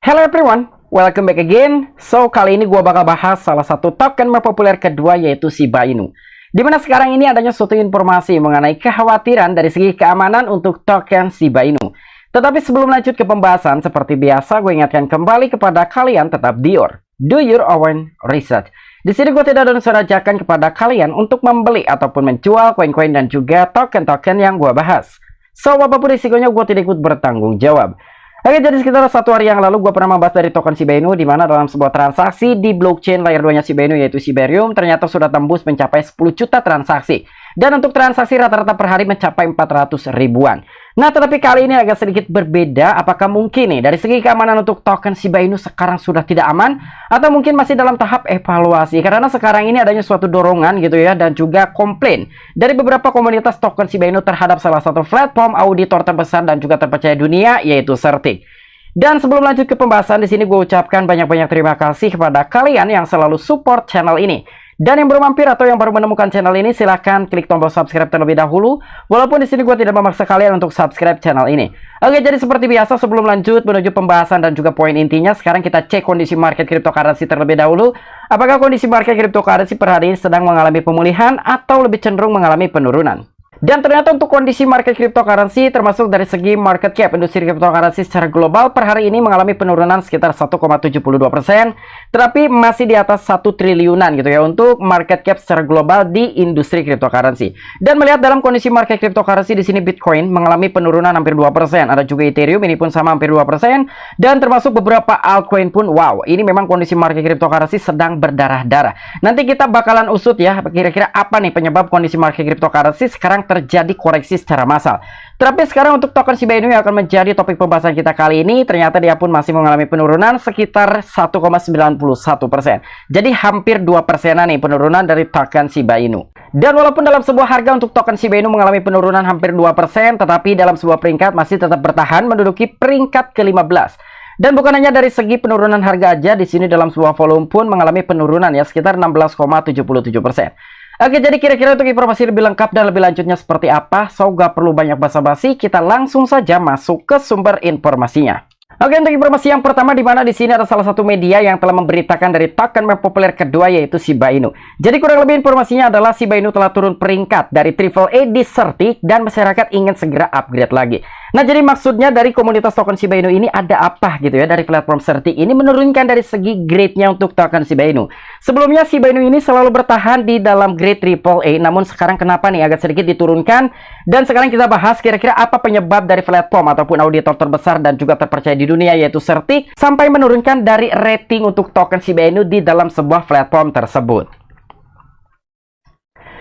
Hello everyone, welcome back again. So, kali ini gua bakal bahas salah satu token populer kedua yaitu Shiba Inu. Dimana sekarang ini adanya suatu informasi mengenai kekhawatiran dari segi keamanan untuk token Shiba Inu. Tetapi sebelum lanjut ke pembahasan, seperti biasa gue ingatkan kembali kepada kalian tetap do your own research. Di sini gue tidak ada unsur ajakan kepada kalian untuk membeli ataupun menjual koin-koin dan juga token-token yang gue bahas. So, apapun risikonya gue tidak ikut bertanggung jawab. Oke, jadi sekitar 1 hari yang lalu gue pernah membahas dari token Shiba Inu, di mana dalam sebuah transaksi di blockchain layer 2-nya Shiba Inu yaitu Shibarium ternyata sudah tembus mencapai 10 juta transaksi. Dan untuk transaksi rata-rata per hari mencapai 400 ribuan. Nah, tetapi kali ini agak sedikit berbeda. Apakah mungkin nih dari segi keamanan untuk token Shiba Inu sekarang sudah tidak aman? Atau mungkin masih dalam tahap evaluasi? Karena sekarang ini adanya suatu dorongan gitu ya, dan juga komplain dari beberapa komunitas token Shiba Inu terhadap salah satu platform auditor terbesar dan juga terpercaya dunia yaitu Certic. Dan sebelum lanjut ke pembahasan, di sini gue ucapkan banyak-banyak terima kasih kepada kalian yang selalu support channel ini. Dan yang baru mampir atau yang baru menemukan channel ini, silahkan klik tombol subscribe terlebih dahulu. Walaupun di sini gue tidak memaksa kalian untuk subscribe channel ini. Oke, jadi seperti biasa sebelum lanjut menuju pembahasan dan juga poin intinya, sekarang kita cek kondisi market cryptocurrency terlebih dahulu. Apakah kondisi market cryptocurrency per hari ini sedang mengalami pemulihan atau lebih cenderung mengalami penurunan? Dan ternyata untuk kondisi market cryptocurrency termasuk dari segi market cap industri cryptocurrency secara global per hari ini mengalami penurunan sekitar 1,72%, tetapi masih di atas 1 triliunan gitu ya untuk market cap secara global di industri cryptocurrency. Dan melihat dalam kondisi market cryptocurrency di sini Bitcoin mengalami penurunan hampir 2%, ada juga Ethereum ini pun sama hampir 2%, dan termasuk beberapa altcoin pun wow, ini memang kondisi market cryptocurrency sedang berdarah-darah. Nanti kita bakalan usut ya kira-kira apa nih penyebab kondisi market cryptocurrency sekarang terjadi koreksi secara massal. Tapi sekarang untuk token Shiba Inu yang akan menjadi topik pembahasan kita kali ini, ternyata dia pun masih mengalami penurunan sekitar 1,91%. Jadi hampir 2%-an nih penurunan dari token Shiba Inu. Dan walaupun dalam sebuah harga untuk token Shiba Inu mengalami penurunan hampir 2%, tetapi dalam sebuah peringkat masih tetap bertahan menduduki peringkat ke-15. Dan bukan hanya dari segi penurunan harga aja, di sini dalam sebuah volume pun mengalami penurunan ya sekitar 16,77%. Oke, jadi kira-kira untuk informasi lebih lengkap dan lebih lanjutnya seperti apa, so gak perlu banyak basa-basi, kita langsung saja masuk ke sumber informasinya. Oke, untuk informasi yang pertama, di mana di sini ada salah satu media yang telah memberitakan dari token populer kedua yaitu Shiba Inu. Jadi kurang lebih informasinya adalah Shiba Inu telah turun peringkat dari AAA di Certic dan masyarakat ingin segera upgrade lagi. Nah, jadi maksudnya dari komunitas token Shiba Inu ini ada apa gitu ya dari platform Certic ini menurunkan dari segi grade-nya untuk token Shiba Inu. Sebelumnya Shiba Inu ini selalu bertahan di dalam grade AAA, namun sekarang kenapa nih agak sedikit diturunkan? Dan sekarang kita bahas kira-kira apa penyebab dari platform ataupun auditor terbesar dan juga terpercaya di dunia yaitu Certic sampai menurunkan dari rating untuk token Shiba Inu di dalam sebuah platform tersebut.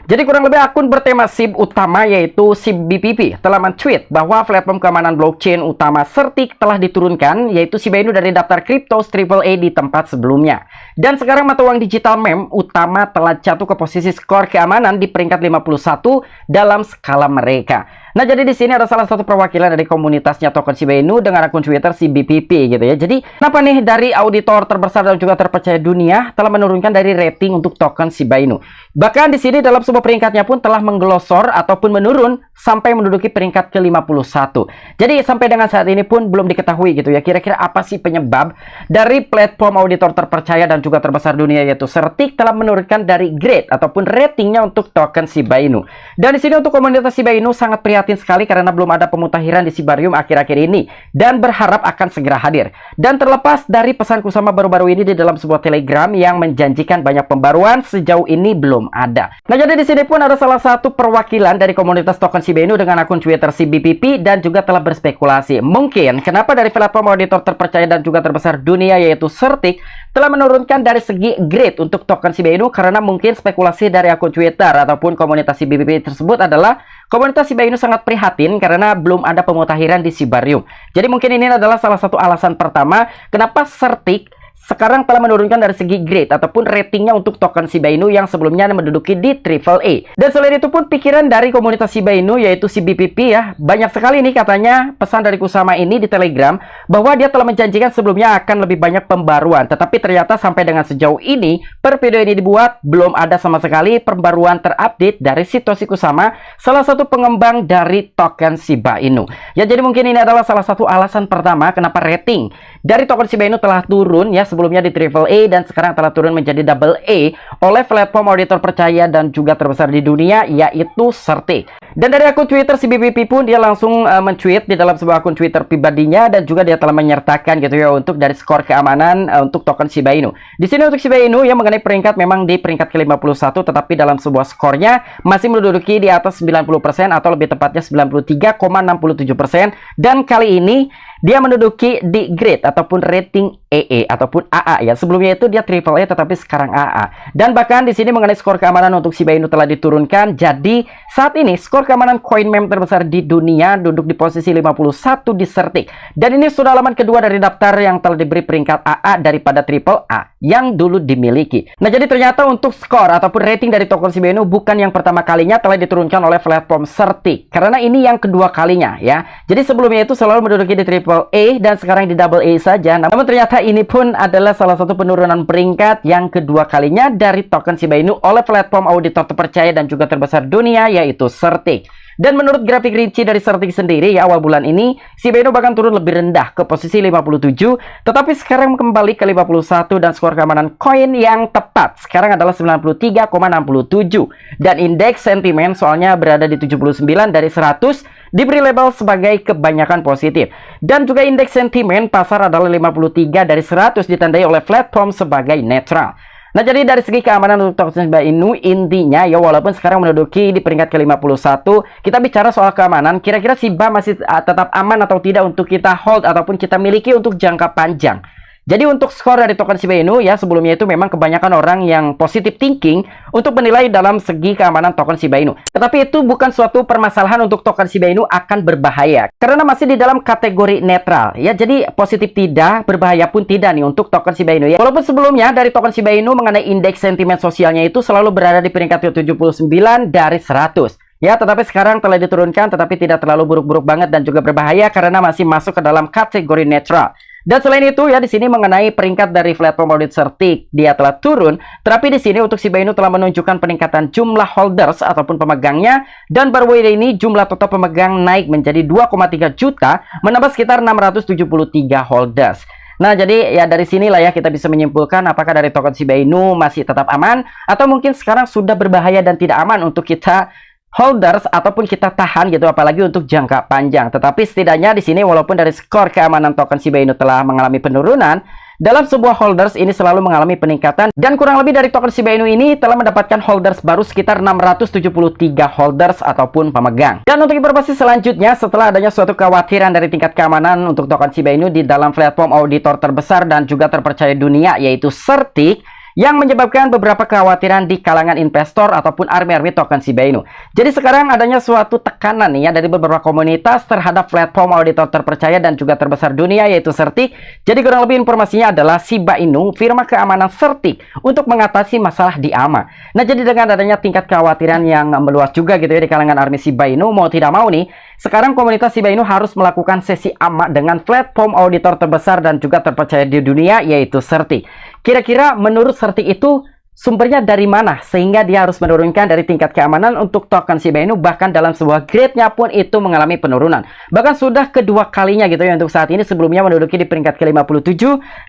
Jadi kurang lebih akun bertema SIB utama yaitu SIB BPP telah men-tweet bahwa platform keamanan blockchain utama Certic telah diturunkan yaitu Shiba Inu dari daftar cryptos AAA di tempat sebelumnya. Dan sekarang mata uang digital meme utama telah jatuh ke posisi skor keamanan di peringkat 51 dalam skala mereka. Nah, jadi di sini ada salah satu perwakilan dari komunitasnya token Shiba Inu dengan akun Twitter si BPP gitu ya. Jadi, kenapa nih dari auditor terbesar dan juga terpercaya dunia telah menurunkan dari rating untuk token Shiba Inu? Bahkan di sini dalam sebuah peringkatnya pun telah menggelosor ataupun menurun sampai menduduki peringkat ke-51. Jadi, sampai dengan saat ini pun belum diketahui gitu ya. Kira-kira apa sih penyebab dari platform auditor terpercaya dan juga terbesar dunia yaitu Certic telah menurunkan dari grade ataupun ratingnya untuk token Shiba Inu. Dan di sini untuk komunitas Shiba Inu sangat prihatin sekali karena belum ada pemutahiran di Shibarium akhir-akhir ini dan berharap akan segera hadir. Dan terlepas dari pesan Kusama baru-baru ini di dalam sebuah Telegram yang menjanjikan banyak pembaruan, sejauh ini belum ada. Nah, jadi di sini pun ada salah satu perwakilan dari komunitas token Shiba Inu dengan akun Twitter si BPP dan juga telah berspekulasi mungkin kenapa dari platform auditor terpercaya dan juga terbesar dunia yaitu Certic telah menurunkan dari segi grade untuk token Shiba Inu karena mungkin spekulasi dari akun Twitter ataupun komunitas si BPP tersebut adalah komunitas Shiba Inu sangat prihatin karena belum ada pemutahiran di Shibarium. Jadi mungkin ini adalah salah satu alasan pertama kenapa Certic sekarang telah menurunkan dari segi grade ataupun ratingnya untuk token Shiba Inu yang sebelumnya menduduki di AAA. Dan selain itu pun pikiran dari komunitas Shiba Inu yaitu si BPP ya, banyak sekali nih katanya pesan dari Kusama ini di Telegram bahwa dia telah menjanjikan sebelumnya akan lebih banyak pembaruan. Tetapi ternyata sampai dengan sejauh ini per video ini dibuat belum ada sama sekali pembaruan terupdate dari Satoshi Kusama, salah satu pengembang dari token Shiba Inu. Ya, jadi mungkin ini adalah salah satu alasan pertama kenapa rating dari token Shiba Inu telah turun ya, sebelumnya di triple A dan sekarang telah turun menjadi double A oleh platform auditor percaya dan juga terbesar di dunia, yaitu Certic. Dan dari akun Twitter si BBP pun dia langsung men-tweet di dalam sebuah akun Twitter pribadinya, dan juga dia telah menyertakan gitu ya untuk dari skor keamanan untuk token Shiba Inu. Di sini untuk Shiba Inu yang mengenai peringkat memang di peringkat ke-51, tetapi dalam sebuah skornya masih menduduki di atas 90% atau lebih tepatnya 93,67%, dan kali ini dia menduduki di grade ataupun rating EE ataupun AA ya. Sebelumnya itu dia triple A tetapi sekarang AA. Dan bahkan di sini mengenai skor keamanan untuk Shiba Inu telah diturunkan. Jadi saat ini skor keamanan coin meme terbesar di dunia duduk di posisi 51 di Certic. Dan ini sudah halaman kedua dari daftar yang telah diberi peringkat AA daripada triple A yang dulu dimiliki. Nah, jadi ternyata untuk skor ataupun rating dari token Shiba Inu bukan yang pertama kalinya telah diturunkan oleh platform Certic, karena ini yang kedua kalinya ya. Jadi sebelumnya itu selalu menduduki di triple A dan sekarang di double A saja. Namun ternyata ini pun adalah salah satu penurunan peringkat yang kedua kalinya dari token Shiba Inu oleh platform auditor terpercaya dan juga terbesar dunia, yaitu Certic. Dan menurut grafik rinci dari Certic sendiri ya, awal bulan ini Shiba Inu bahkan turun lebih rendah ke posisi 57, tetapi sekarang kembali ke 51 dan skor keamanan koin yang tepat sekarang adalah 93,67, dan indeks sentimen soalnya berada di 79 dari 100, diberi label sebagai kebanyakan positif, dan juga indeks sentimen pasar adalah 53 dari 100 ditandai oleh platform sebagai netral. Nah, jadi dari segi keamanan untuk token Shiba Inu intinya ya, walaupun sekarang menduduki di peringkat ke-51, kita bicara soal keamanan, kira-kira Shiba masih tetap aman atau tidak untuk kita hold ataupun kita miliki untuk jangka panjang. Jadi untuk skor dari token Shiba Inu ya, sebelumnya itu memang kebanyakan orang yang positive thinking untuk menilai dalam segi keamanan token Shiba Inu. Tetapi itu bukan suatu permasalahan untuk token Shiba Inu akan berbahaya, karena masih di dalam kategori netral ya. Jadi positif tidak, berbahaya pun tidak nih untuk token Shiba Inu ya. Walaupun sebelumnya dari token Shiba Inu mengenai indeks sentimen sosialnya itu selalu berada di peringkat ke-79 dari 100. Ya, tetapi sekarang telah diturunkan, tetapi tidak terlalu buruk-buruk banget dan juga berbahaya karena masih masuk ke dalam kategori netral. Dan selain itu ya, di sini mengenai peringkat dari platform audit Certic, dia telah turun, tetapi di sini untuk Shiba Inu telah menunjukkan peningkatan jumlah holders ataupun pemegangnya, dan baru ini jumlah total pemegang naik menjadi 2,3 juta, menambah sekitar 673 holders. Nah, jadi ya dari sinilah ya kita bisa menyimpulkan apakah dari token Shiba Inu masih tetap aman atau mungkin sekarang sudah berbahaya dan tidak aman untuk kita holders ataupun kita tahan gitu, apalagi untuk jangka panjang. Tetapi setidaknya di sini walaupun dari skor keamanan token Shiba Inu telah mengalami penurunan, dalam sebuah holders ini selalu mengalami peningkatan, dan kurang lebih dari token Shiba Inu ini telah mendapatkan holders baru sekitar 673 holders ataupun pemegang. Dan untuk informasi selanjutnya, setelah adanya suatu kekhawatiran dari tingkat keamanan untuk token Shiba Inu di dalam platform auditor terbesar dan juga terpercaya dunia, yaitu Certic, yang menyebabkan beberapa kekhawatiran di kalangan investor ataupun army token Shiba Inu. Jadi sekarang adanya suatu tekanan nih ya dari beberapa komunitas terhadap platform auditor terpercaya dan juga terbesar dunia, yaitu Certic. Jadi kurang lebih informasinya adalah Shiba Inu, firma keamanan Certic, untuk mengatasi masalah di AMA. Nah, jadi dengan adanya tingkat kekhawatiran yang meluas juga gitu ya di kalangan army Shiba Inu, mau tidak mau nih, sekarang komunitas Shiba Inu harus melakukan sesi AMA dengan platform auditor terbesar dan juga terpercaya di dunia, yaitu Certic. Kira-kira menurut Certic itu sumbernya dari mana sehingga dia harus menurunkan dari tingkat keamanan untuk token Shiba Inu, bahkan dalam sebuah grade-nya pun itu mengalami penurunan. Bahkan sudah kedua kalinya gitu ya untuk saat ini, sebelumnya menduduki di peringkat ke-57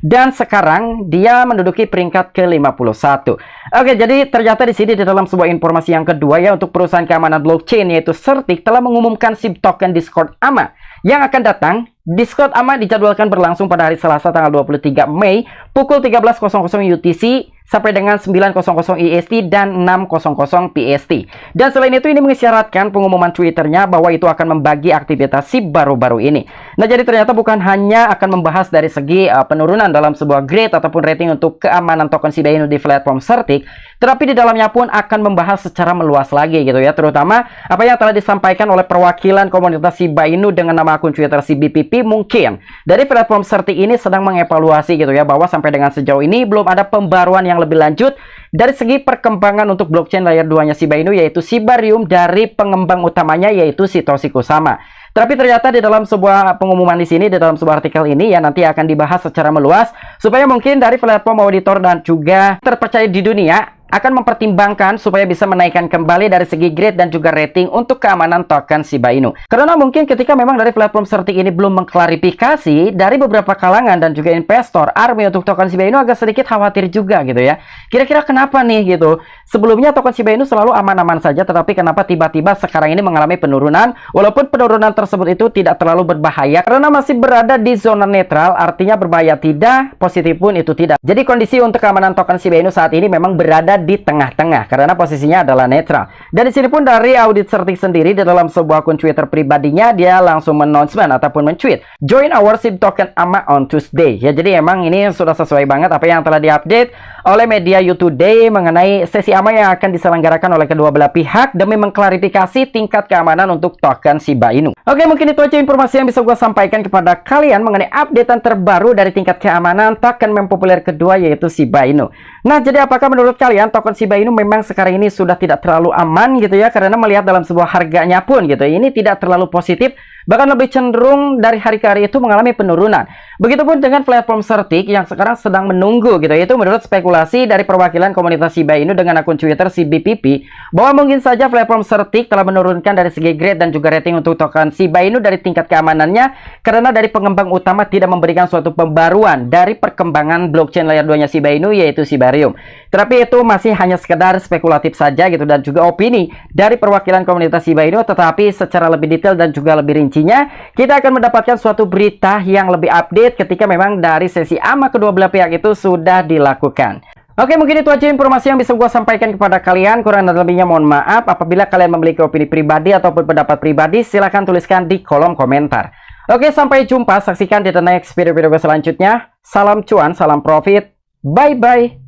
dan sekarang dia menduduki peringkat ke-51. Oke, jadi ternyata di sini di dalam sebuah informasi yang kedua ya, untuk perusahaan keamanan blockchain yaitu Certic telah mengumumkan SIB token Discord AMA yang akan datang. Discord AMA dijadwalkan berlangsung pada hari Selasa tanggal 23 Mei pukul 13.00 UTC sampai dengan 9.00 IST dan 6.00 PST. Dan selain itu ini mengisyaratkan pengumuman Twitternya bahwa itu akan membagi aktivitas SIB baru-baru ini. Nah, jadi ternyata bukan hanya akan membahas dari segi penurunan dalam sebuah grade ataupun rating untuk keamanan token Shiba Inu di platform Certic, tetapi di dalamnya pun akan membahas secara meluas lagi gitu ya, terutama apa yang telah disampaikan oleh perwakilan komunitas Shiba Inu dengan nama akun Twitter CBPP. Mungkin dari platform Certic ini sedang mengevaluasi gitu ya, bahwa sampai dengan sejauh ini belum ada pembaruan yang lebih lanjut dari segi perkembangan untuk blockchain layer 2-nya Shiba Inu, yaitu Shibarium, dari pengembang utamanya yaitu Satoshi Kusama. Tapi ternyata di dalam sebuah pengumuman di sini, di dalam sebuah artikel ini ya, nanti akan dibahas secara meluas supaya mungkin dari platform auditor dan juga terpercaya di dunia akan mempertimbangkan supaya bisa menaikkan kembali dari segi grade dan juga rating untuk keamanan token Shiba Inu. Karena mungkin ketika memang dari platform Certik ini belum mengklarifikasi, dari beberapa kalangan dan juga investor, ARMY untuk token Shiba Inu agak sedikit khawatir juga gitu ya. Kira-kira kenapa nih gitu? Sebelumnya token Shiba Inu selalu aman-aman saja, tetapi kenapa tiba-tiba sekarang ini mengalami penurunan? Walaupun penurunan tersebut itu tidak terlalu berbahaya karena masih berada di zona netral, artinya berbahaya tidak, positif pun itu tidak. Jadi kondisi untuk keamanan token Shiba Inu saat ini memang berada di tengah-tengah karena posisinya adalah netral. Dan di sini pun dari audit Certik sendiri di dalam sebuah akun Twitter pribadinya dia langsung men-announcement ataupun men-tweet, "Join our SIB token AMA on Tuesday." Ya, jadi emang ini sudah sesuai banget apa yang telah diupdate oleh media You Today mengenai sesi AMA yang akan diselenggarakan oleh kedua belah pihak demi mengklarifikasi tingkat keamanan untuk token Shiba Inu. Oke, mungkin itu aja informasi yang bisa gue sampaikan kepada kalian mengenai updatean terbaru dari tingkat keamanan token meme populer kedua yaitu Shiba Inu. Nah, jadi apakah menurut kalian token Shiba Inu memang sekarang ini sudah tidak terlalu aman gitu ya? Karena melihat dalam sebuah harganya pun gitu, ini tidak terlalu positif, bahkan lebih cenderung dari hari ke hari itu mengalami penurunan. Begitupun dengan platform Certik yang sekarang sedang menunggu gitu. Itu menurut spekulasi dari perwakilan komunitas Shiba Inu dengan akun Twitter CBPP bahwa mungkin saja platform Certik telah menurunkan dari segi grade dan juga rating untuk token Shiba Inu dari tingkat keamanannya karena dari pengembang utama tidak memberikan suatu pembaruan dari perkembangan blockchain layer 2-nya Shiba Inu yaitu Shibarium. Tetapi itu masih hanya sekedar spekulatif saja gitu dan juga opini dari perwakilan komunitas Shiba Inu, tetapi secara lebih detail dan juga lebih rincinya kita akan mendapatkan suatu berita yang lebih update ketika memang dari sesi AMA kedua belah pihak itu sudah dilakukan. Oke, mungkin itu aja informasi yang bisa gue sampaikan kepada kalian. Kurang dan lebihnya mohon maaf. Apabila kalian memiliki opini pribadi ataupun pendapat pribadi, silahkan tuliskan di kolom komentar. Oke, sampai jumpa. Saksikan di the next video-video selanjutnya. Salam cuan, salam profit. Bye-bye.